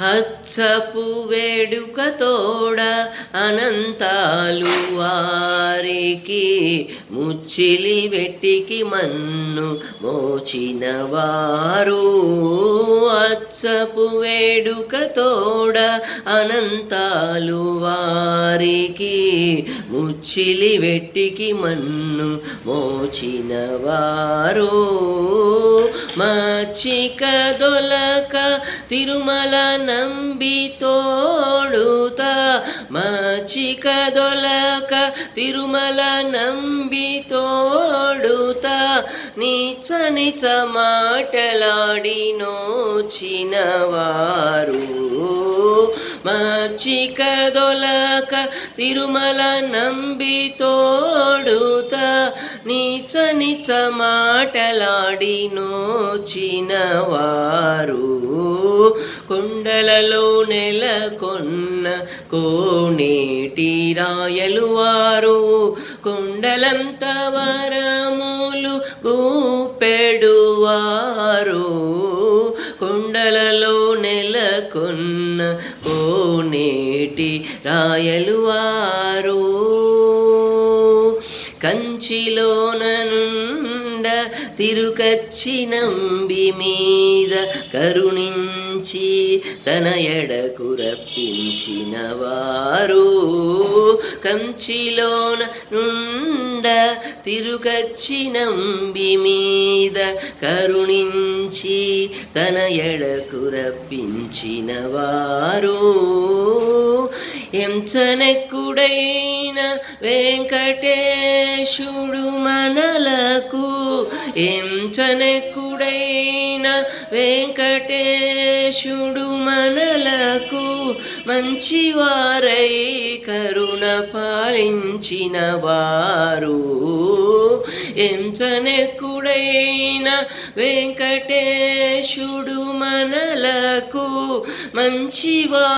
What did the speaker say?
హచ్చపు వేడుకతోడ అనంతాలు వారికి ముచ్చిలి వెట్టికి మన్ను మోచిన వారు. హచ్చపు వేడుకతోడ అనంతాలు వారికి ముచ్చిలి వెట్టికి మన్ను మోచిన వారు. మచ్చిక దొలక తిరుమల నంబి తోడుత, మచ్చిక దొలక తిరుమల నంబి తోడుత, నీచ నిచ మాటలాడి నోచిన వారు. మచ్చిక దొలక తిరుమల నంబి తోడుత, నీచ నిచ మాటలాడి నోచిన వారు. కొండలలో నెలకొన్న కోనేటి రాయలు వారు, కొండలంత వరములు గూపెడు వారు. కొండలలో నెలకొన్న కోనేటి రాయలు వారు. కంచిలోన నుండ తిరుకచ్చి నంబి మీద కరుణించి తన ఎడకు రప్పించిన వారు. కంచిలోన నుండ తిరుకచ్చి నంబి మీద కరుణించి తన ఎడకు రప్పించిన వారు. ఎంచనెక్కుడైన వెంకటేశుడు మనలకు, ఎంచనెక్కుడైన వెంకటేశుడు మనలకు, మంచివారై కరుణ పాలించిన వారు. ఎంచనెక్కుడైన వెంకటేశుడు మనలకు మంచివా